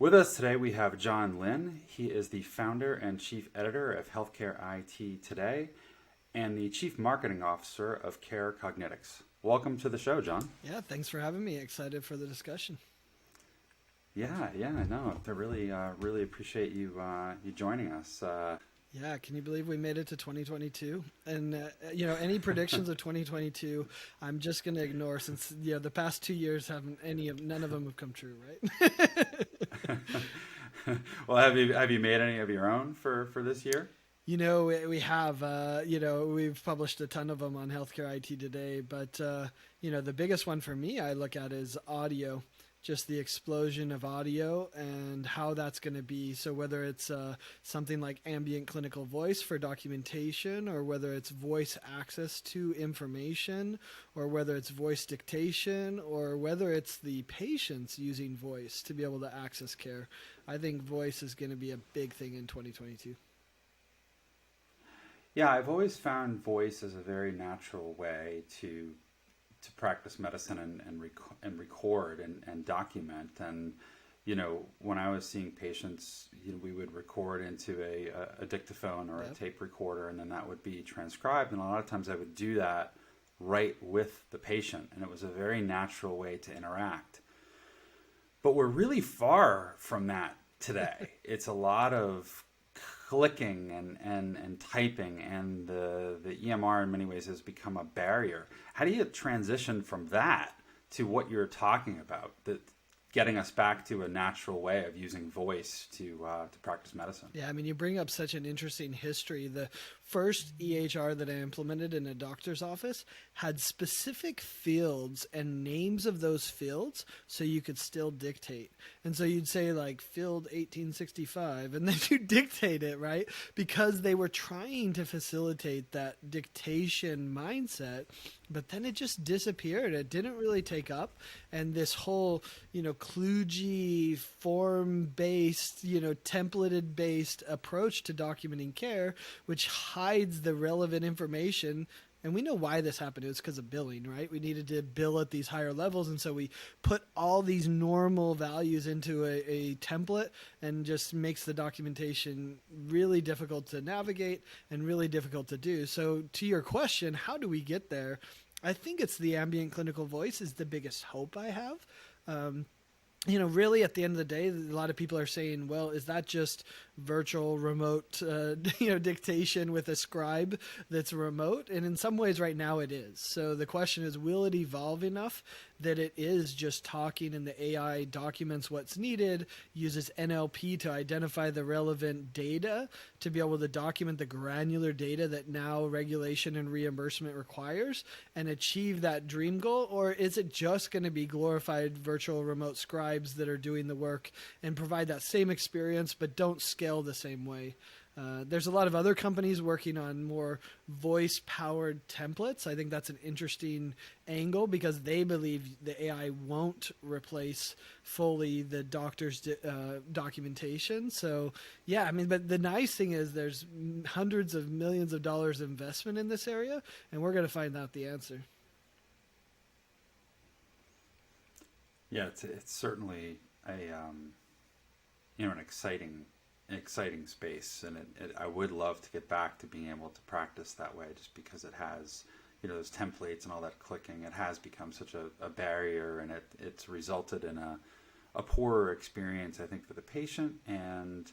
With us today, we have Lynn. He is the founder and chief editor of Healthcare IT Today and the chief marketing officer of TigerConnect. Welcome to the show, John. Yeah, thanks for having me. Excited for the discussion. Yeah, I know. I really appreciate you joining us. Yeah, can you believe we made it to 2022? And any predictions of 2022, I'm just going to ignore since the past 2 years none of them have come true, right? Well, have you made any of your own for this year? We have, we've published a ton of them on Healthcare IT Today, but, the biggest one for me I look at is audio, just the explosion of audio and how that's going to be. So whether it's something like ambient clinical voice for documentation, or whether it's voice access to information, or whether it's voice dictation, or whether it's the patients using voice to be able to access care, I think voice is going to be a big thing in 2022. Yeah, I've always found voice as a very natural way to practice medicine and record and document. And when I was seeing patients, we would record into a dictaphone or a tape recorder, and then that would be transcribed. And a lot of times I would do that right with the patient, and it was a very natural way to interact. But we're really far from that today. It's a lot of clicking and typing, and the EMR in many ways has become a barrier. How do you transition from that to what you're talking about, that getting us back to a natural way of using voice to practice medicine? Yeah, I mean, you bring up such an interesting history. The first EHR that I implemented in a doctor's office had specific fields and names of those fields so you could still dictate. And so you'd say like field 1865, and then you dictate it, right? Because they were trying to facilitate that dictation mindset, but then it just disappeared. It didn't really take up. And this whole, kludgy, form-based, templated-based approach to documenting care, which hides the relevant information. And we know why this happened. It was because of billing, right? We needed to bill at these higher levels. And so we put all these normal values into a template, and just makes the documentation really difficult to navigate and really difficult to do. So to your question, how do we get there? I think it's the ambient clinical voice is the biggest hope I have. Really at the end of the day, a lot of people are saying, well, is that just virtual remote, dictation with a scribe that's remote? And in some ways right now it is. So the question is, will it evolve enough that it is just talking and the AI documents what's needed, uses NLP to identify the relevant data to be able to document the granular data that now regulation and reimbursement requires, and achieve that dream goal? Or is it just going to be glorified virtual remote scribes that are doing the work and provide that same experience but don't scale the same way? There's a lot of other companies working on more voice-powered templates. I think that's an interesting angle because they believe the AI won't replace fully the doctor's documentation. So, yeah, I mean, but the nice thing is there's hundreds of millions of dollars investment in this area, and we're going to find out the answer. Yeah, it's certainly an exciting space, and I would love to get back to being able to practice that way, just because it has those templates and all that clicking. It has become such a barrier, and it's resulted in a poorer experience, I think, for the patient and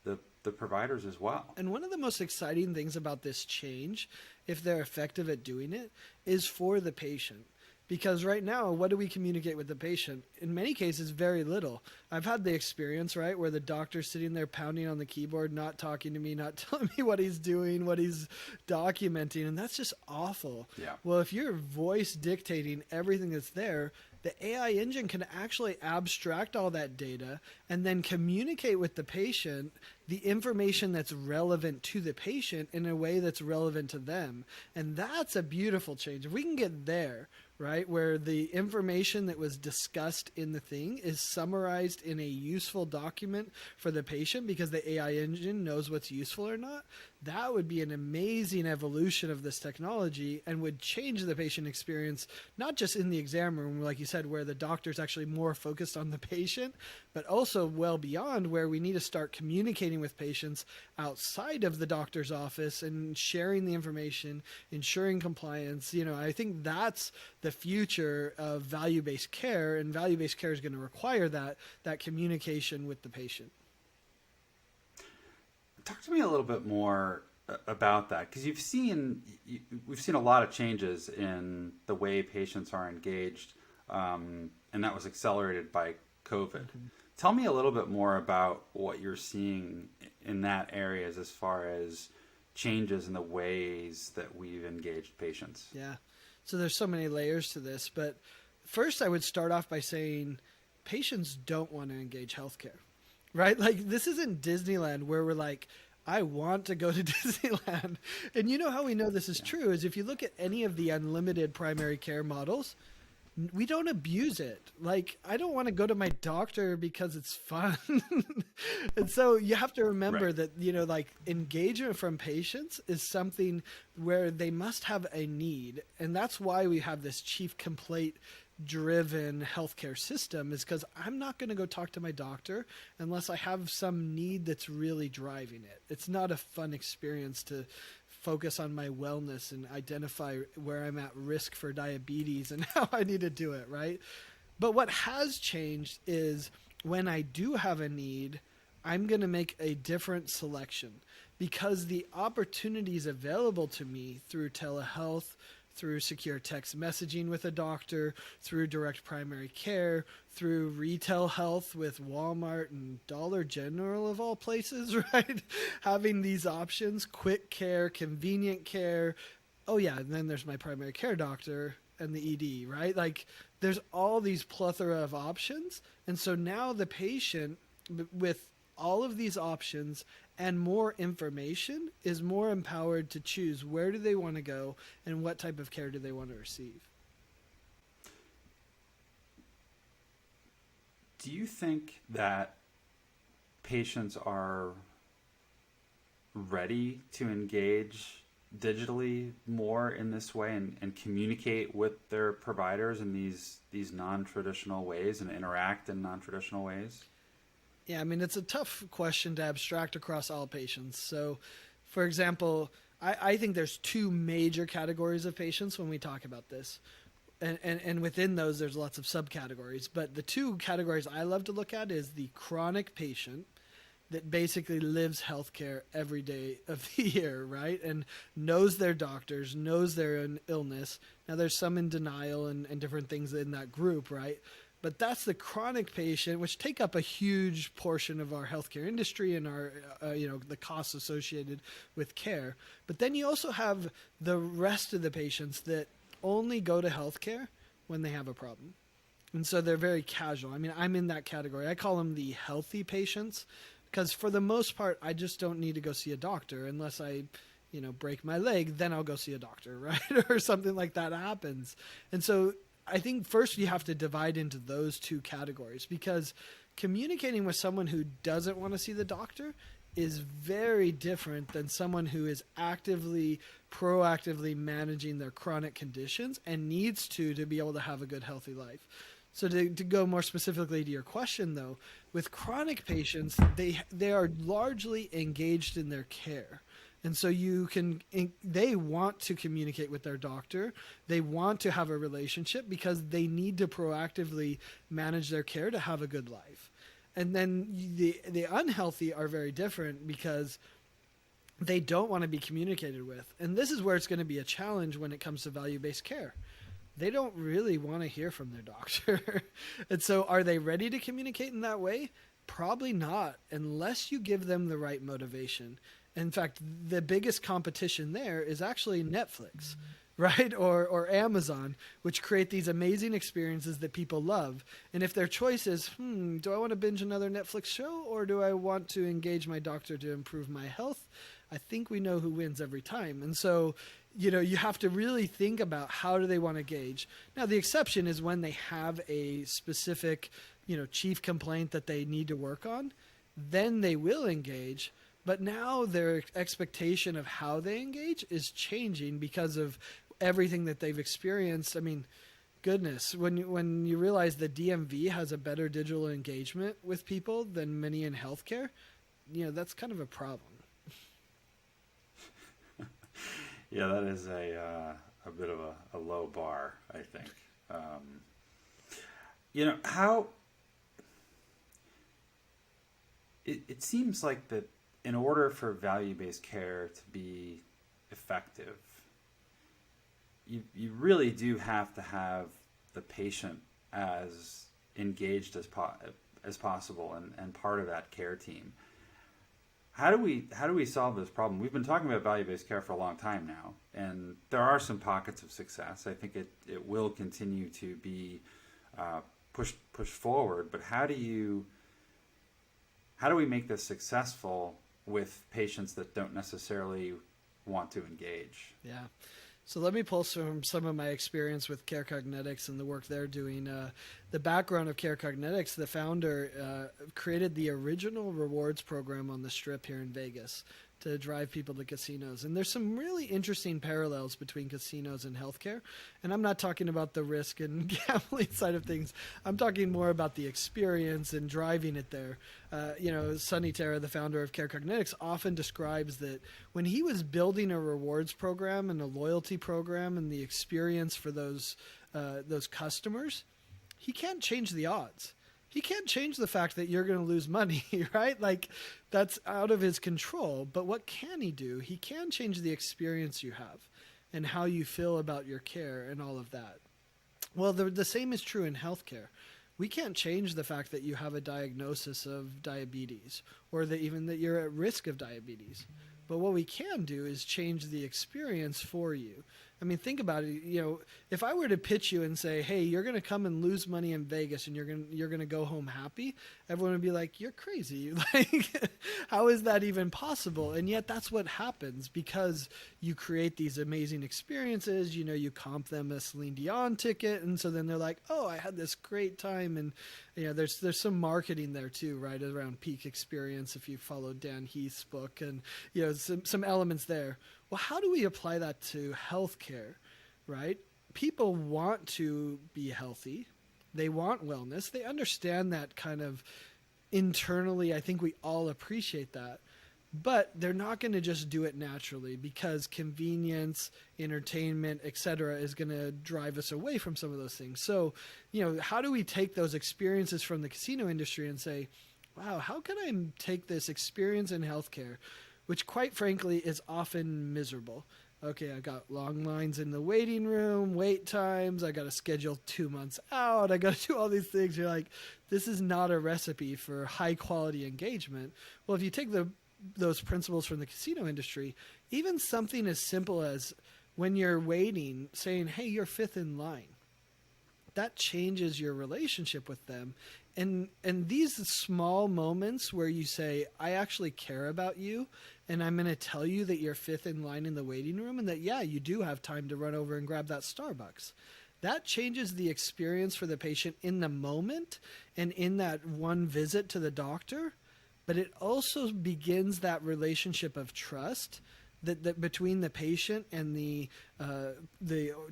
the providers as well. And one of the most exciting things about this change, if they're effective at doing it, is for the patient. Because right now, what do we communicate with the patient? In many cases, very little. I've had the experience, right, where the doctor's sitting there pounding on the keyboard, not talking to me, not telling me what he's doing, what he's documenting, and that's just awful. Yeah. Well, if you're voice dictating everything that's there, the AI engine can actually abstract all that data and then communicate with the patient the information that's relevant to the patient in a way that's relevant to them. And that's a beautiful change. If we can get there, right, where the information that was discussed in the thing is summarized in a useful document for the patient because the AI engine knows what's useful or not, that would be an amazing evolution of this technology and would change the patient experience, not just in the exam room, like you said, where the doctor's actually more focused on the patient, but also well beyond, where we need to start communicating with patients outside of the doctor's office and sharing the information, ensuring compliance. I think that's the future of value-based care, and value-based care is going to require that communication with the patient. Talk to me a little bit more about that, because we've seen a lot of changes in the way patients are engaged, and that was accelerated by COVID. Mm-hmm. Tell me a little bit more about what you're seeing in that area as far as changes in the ways that we've engaged patients. Yeah. So there's so many layers to this, but first I would start off by saying patients don't want to engage healthcare. Right? Like, this isn't Disneyland where we're like, I want to go to Disneyland. And you know how we know this is true is if you look at any of the unlimited primary care models, we don't abuse it. Like, I don't want to go to my doctor because it's fun. And so you have to remember that, like, engagement from patients is something where they must have a need. And that's why we have this chief complaint driven healthcare system, is because I'm not going to go talk to my doctor unless I have some need that's really driving it. It's not a fun experience to focus on my wellness and identify where I'm at risk for diabetes and how I need to do it, right? But what has changed is when I do have a need, I'm going to make a different selection, because the opportunities available to me through telehealth, through secure text messaging with a doctor, through direct primary care, through retail health with Walmart and Dollar General of all places, right? Having these options, quick care, convenient care. Oh yeah, and then there's my primary care doctor and the ED, right? Like, there's all these plethora of options. And so now the patient, with all of these options and more information, is more empowered to choose where do they want to go and what type of care do they want to receive. Do you think that patients are ready to engage digitally more in this way and communicate with their providers in these non-traditional ways and interact in non-traditional ways? Yeah, I mean, it's a tough question to abstract across all patients. So, for example, I think there's two major categories of patients when we talk about this. And within those, there's lots of subcategories. But the two categories I love to look at is the chronic patient that basically lives healthcare every day of the year, right? And knows their doctors, knows their illness. Now, there's some in denial and different things in that group, right? But that's the chronic patient, which take up a huge portion of our healthcare industry and our, the costs associated with care. But then you also have the rest of the patients that only go to healthcare when they have a problem. And so they're very casual. I mean, I'm in that category. I call them the healthy patients, because for the most part, I just don't need to go see a doctor unless I break my leg, then I'll go see a doctor, right? Or something like that happens. And so I think first you have to divide into those two categories, because communicating with someone who doesn't want to see the doctor is very different than someone who is proactively managing their chronic conditions and needs to be able to have a good, healthy life. So to go more specifically to your question, though, with chronic patients, they are largely engaged in their care. And so they want to communicate with their doctor. They want to have a relationship because they need to proactively manage their care to have a good life. And then the unhealthy are very different because they don't want to be communicated with. And this is where it's going to be a challenge when it comes to value-based care. They don't really want to hear from their doctor. And so are they ready to communicate in that way? Probably not, unless you give them the right motivation. In fact, the biggest competition there is actually Netflix, right? Or Amazon, which create these amazing experiences that people love. And if their choice is, do I want to binge another Netflix show, or do I want to engage my doctor to improve my health? I think we know who wins every time. And so, you have to really think about how do they want to gauge. Now, the exception is when they have a specific, chief complaint that they need to work on, then they will engage. But now their expectation of how they engage is changing because of everything that they've experienced. I mean, goodness, when you realize the DMV has a better digital engagement with people than many in healthcare, that's kind of a problem. Yeah, that is a bit of a low bar, I think. How it seems like that in order for value-based care to be effective, you really do have to have the patient as engaged as possible and part of that care team. How do we solve this problem? We've been talking about value-based care for a long time now, and there are some pockets of success. I think it will continue to be pushed forward. But how do we make this successful with patients that don't necessarily want to engage? Yeah. So let me pull from some of my experience with TigerConnect and the work they're doing. The background of TigerConnect, the founder created the original rewards program on the Strip here in Vegas to drive people to casinos. And there's some really interesting parallels between casinos and healthcare. And I'm not talking about the risk and gambling side of things. I'm talking more about the experience and driving it there. Sonny Terra, the founder of TigerConnect, often describes that when he was building a rewards program and a loyalty program and the experience for those customers, he can't change the odds. He can't change the fact that you're going to lose money, right? Like, that's out of his control. But what can he do? He can change the experience you have and how you feel about your care and all of that. Well, the same is true in healthcare. We can't change the fact that you have a diagnosis of diabetes or even that you're at risk of diabetes. But what we can do is change the experience for you. I mean, think about it. If I were to pitch you and say, "Hey, you're going to come and lose money in Vegas, and you're going to go home happy," everyone would be like, "You're crazy! Like, how is that even possible?" And yet, that's what happens because you create these amazing experiences. You comp them a Celine Dion ticket, and so then they're like, "Oh, I had this great time." And there's some marketing there too, right, around peak experience. If you follow Dan Heath's book, and some elements there. Well, how do we apply that to healthcare, right? People want to be healthy. They want wellness. They understand that kind of internally. I think we all appreciate that. But they're not going to just do it naturally because convenience, entertainment, etc. is going to drive us away from some of those things. So, how do we take those experiences from the casino industry and say, wow, how can I take this experience in healthcare, which quite frankly is often miserable? Okay, I got long lines in the waiting room, wait times, I got to schedule 2 months out, I got to do all these things. You're like, this is not a recipe for high quality engagement. Well, if you take those principles from the casino industry, even something as simple as when you're waiting, saying, hey, you're fifth in line, that changes your relationship with them. And these small moments where you say, I actually care about you, and I'm going to tell you that you're fifth in line in the waiting room, and that, yeah, you do have time to run over and grab that Starbucks. That changes the experience for the patient in the moment and in that one visit to the doctor. But it also begins that relationship of trust that between the patient and the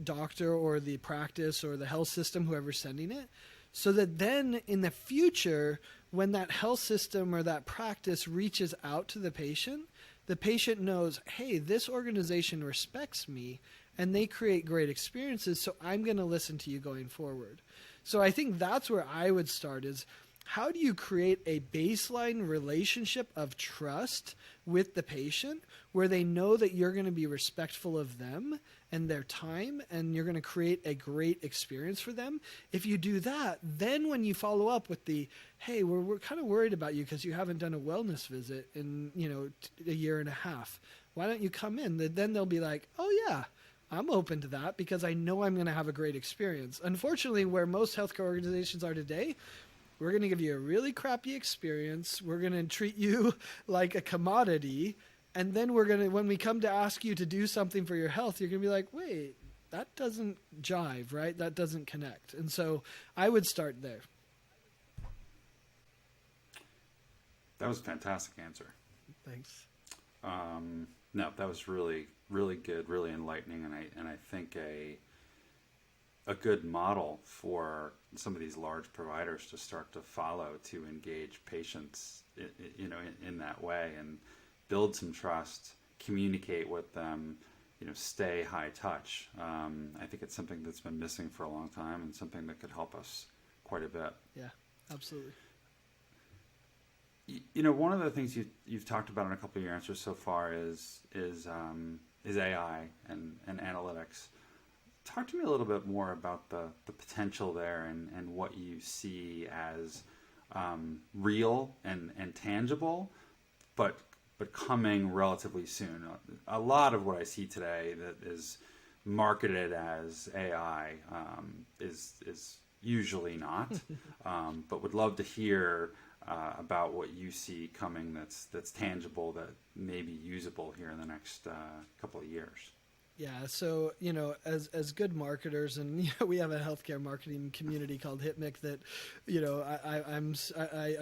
doctor or the practice or the health system, whoever's sending it, so that then in the future, when that health system or that practice reaches out to the patient knows, hey, this organization respects me and they create great experiences, so I'm going to listen to you going forward. So I think that's where I would start is, how do you create a baseline relationship of trust with the patient where they know that you're going to be respectful of them and their time and you're going to create a great experience for them? If you do that, then when you follow up with the, hey, we're kind of worried about you because you haven't done a wellness visit in, a year and a half. Why don't you come in? Then they'll be like, oh yeah, I'm open to that because I know I'm going to have a great experience. Unfortunately, where most healthcare organizations are today, we're going to give you a really crappy experience. We're going to treat you like a commodity. And then when we come to ask you to do something for your health, you're going to be like, wait, that doesn't jive, right? That doesn't connect. And so I would start there. That was a fantastic answer. Thanks. No, that was really, really good, really enlightening, and I think a good model for some of these large providers to start to follow to engage patients, in that way and build some trust, communicate with them, stay high touch. I think it's something that's been missing for a long time and something that could help us quite a bit. Yeah, absolutely. One of the things you've talked about in a couple of your answers so far is AI and analytics. Talk to me a little bit more about the potential there and what you see as real and tangible, but coming relatively soon. A lot of what I see today that is marketed as AI is usually not, but would love to hear about what you see coming that's tangible, that may be usable here in the next couple of years. Yeah, so as good marketers, and we have a healthcare marketing community called HIPMIC that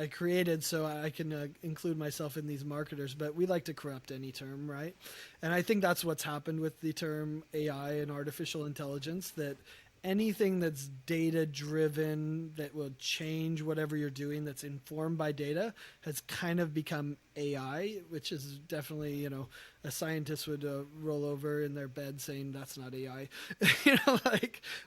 I created so I can include myself in these marketers. But we like to corrupt any term, right? And I think that's what's happened with the term AI and artificial intelligence. That anything that's data driven, that will change whatever you're doing, that's informed by data, has kind of become AI, which is definitely, a scientist would roll over in their bed saying that's not AI,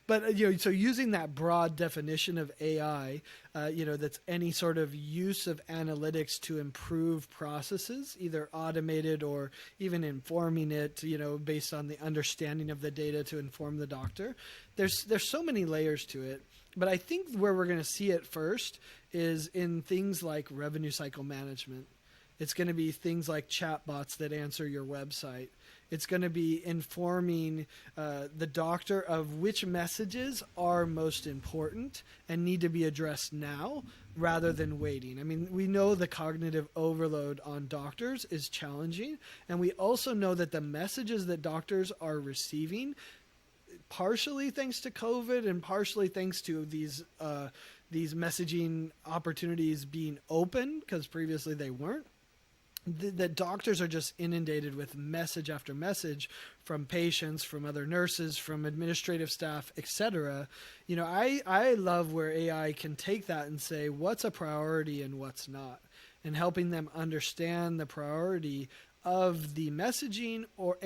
but so using that broad definition of AI, that's any sort of use of analytics to improve processes, either automated or even informing it, based on the understanding of the data to inform the doctor. There's so many layers to it, but I think where we're going to see it first is in things like revenue cycle management. It's going to be things like chatbots that answer your website. It's going to be informing the doctor of which messages are most important and need to be addressed now rather than waiting. I mean, we know the cognitive overload on doctors is challenging, and we also know that the messages that doctors are receiving, partially thanks to COVID and partially thanks to these messaging opportunities being open, because previously they weren't, the doctors are just inundated with message after message from patients, from other nurses, from administrative staff, etc. I love where AI can take that and say what's a priority and what's not, and helping them understand the priority of the messaging or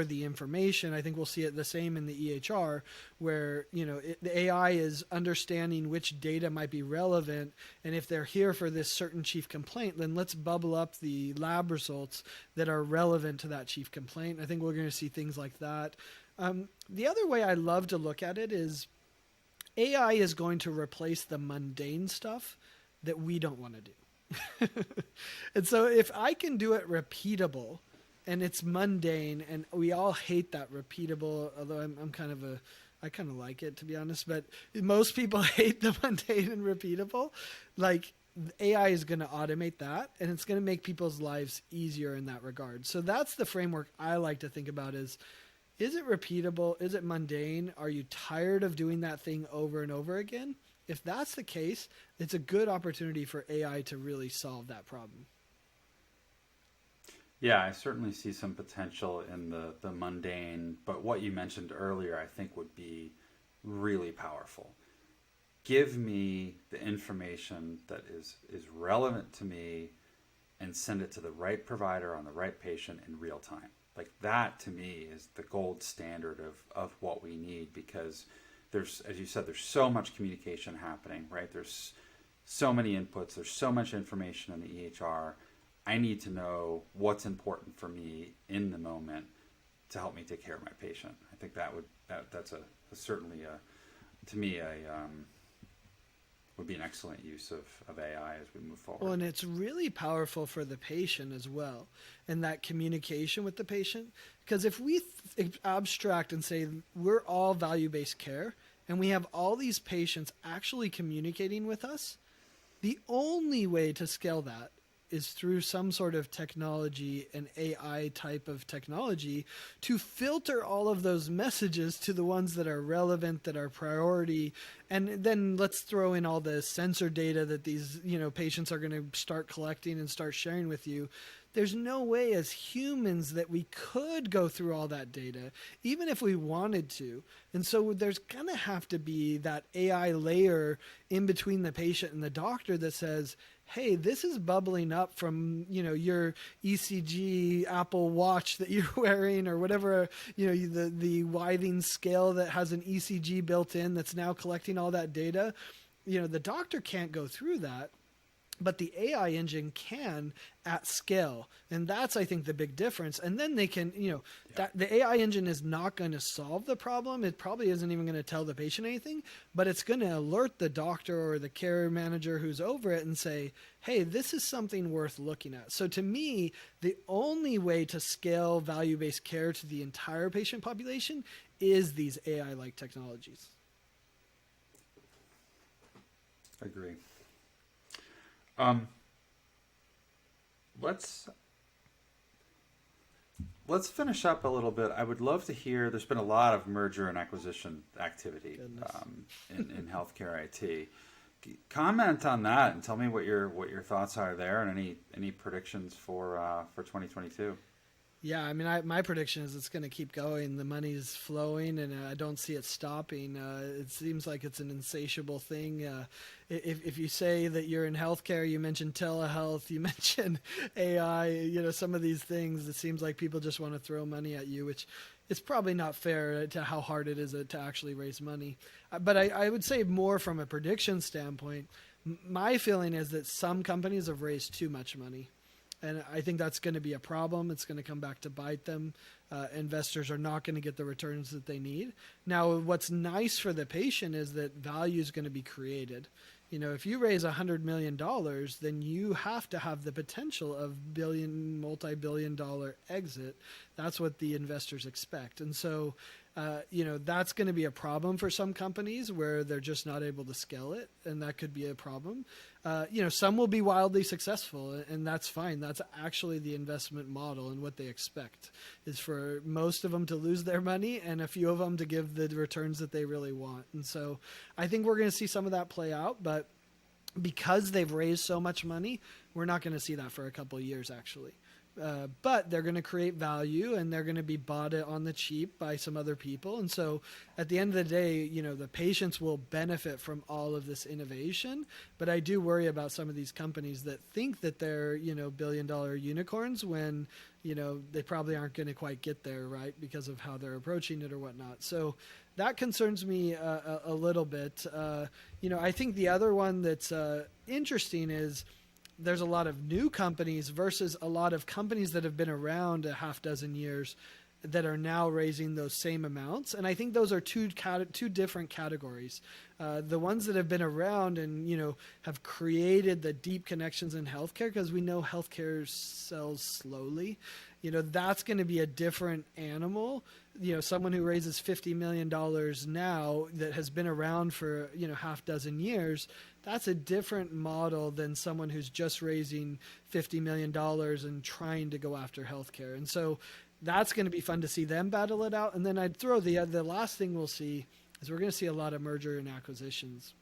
the information. I think we'll see it the same in the EHR, where the AI is understanding which data might be relevant, and if they're here for this certain chief complaint, then let's bubble up the lab results that are relevant to that chief complaint. I think we're going to see things like that. The other way I love to look at it is AI is going to replace the mundane stuff that we don't want to do. And so if I can do it repeatable, and it's mundane, and we all hate that repeatable, although I kind of like it, to be honest, but most people hate the mundane and repeatable. Like, AI is going to automate that, and it's going to make people's lives easier in that regard. So that's the framework I like to think about is it repeatable? Is it mundane? Are you tired of doing that thing over and over again? If that's the case, it's a good opportunity for AI to really solve that problem. Yeah, I certainly see some potential in the mundane, but what you mentioned earlier I think would be really powerful. Give me the information that is relevant to me and send it to the right provider on the right patient in real time. Like, that to me is the gold standard of what we need, because there's, as you said, there's so much communication happening, right? There's so many inputs, there's so much information in the EHR. I need to know what's important for me in the moment to help me take care of my patient. I think that's certainly to me would be an excellent use of AI as we move forward. Well, and it's really powerful for the patient as well, and that communication with the patient. Because if we abstract and say we're all value-based care, and we have all these patients actually communicating with us, the only way to scale that is through some sort of technology, an AI type of technology, to filter all of those messages to the ones that are relevant, that are priority. And then let's throw in all the sensor data that these, patients are going to start collecting and start sharing with you. there's no way as humans that we could go through all that data, even if we wanted to. And so there's going to have to be that AI layer in between the patient and the doctor that says, hey, this is bubbling up from, your ECG Apple Watch that you're wearing, or whatever, the Withing scale that has an ECG built in that's now collecting all that data. The doctor can't go through that, but the AI engine can at scale. And that's, I think, the big difference. And then they can, that the AI engine is not going to solve the problem. It probably isn't even going to tell the patient anything, but it's going to alert the doctor or the care manager who's over it and say, hey, this is something worth looking at. So to me, the only way to scale value-based care to the entire patient population is these AI-like technologies. Agree. Let's finish up a little bit. I would love to hear. There's been a lot of merger and acquisition activity in healthcare IT. Comment on that and tell me what your thoughts are there, and any predictions for 2022. Yeah, I mean, my prediction is it's going to keep going. The money's flowing, and I don't see it stopping. It seems like it's an insatiable thing. If you say that you're in healthcare, you mention telehealth, you mention AI, some of these things, it seems like people just want to throw money at you, which it's probably not fair to how hard it is to actually raise money. But I would say more from a prediction standpoint, my feeling is that some companies have raised too much money. And I think that's going to be a problem. It's going to come back to bite them. Investors are not going to get the returns that they need. Now, what's nice for the patient is that value is going to be created. If you raise $100 million, then you have to have the potential of multi-billion-dollar exit. That's what the investors expect. And so, that's going to be a problem for some companies where they're just not able to scale it, and that could be a problem. Some will be wildly successful, and that's fine. That's actually the investment model, and what they expect is for most of them to lose their money and a few of them to give the returns that they really want. And so I think we're going to see some of that play out, but because they've raised so much money, we're not going to see that for a couple of years, actually. But they're going to create value, and they're going to be bought on the cheap by some other people. And so at the end of the day, the patients will benefit from all of this innovation. But I do worry about some of these companies that think that they're, billion-dollar unicorns when, they probably aren't going to quite get there, right, because of how they're approaching it or whatnot. So that concerns me a little bit. I think the other one that's interesting is there's a lot of new companies versus a lot of companies that have been around a half dozen years that are now raising those same amounts. And I think those are two different categories. The ones that have been around and, have created the deep connections in healthcare, because we know healthcare sells slowly, that's going to be a different animal. Someone who raises $50 million now that has been around for, half dozen years, that's a different model than someone who's just raising $50 million and trying to go after healthcare. And so that's going to be fun to see them battle it out. And then I'd throw the last thing we'll see is we're going to see a lot of merger and acquisitions.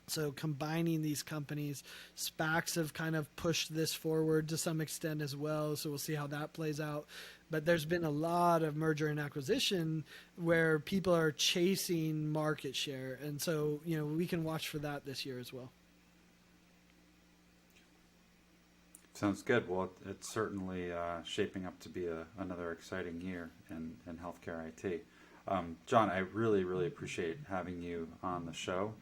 So combining these companies, SPACs have kind of pushed this forward to some extent as well. So we'll see how that plays out. But there's been a lot of merger and acquisition where people are chasing market share. And so, we can watch for that this year as well. Sounds good. Well, it's certainly shaping up to be another exciting year in healthcare IT. John, I really, really appreciate having you on the show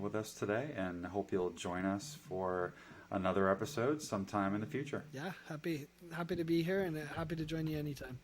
with us today, and hope you'll join us for another episode sometime in the future. Yeah, happy to be here, and happy to join you anytime.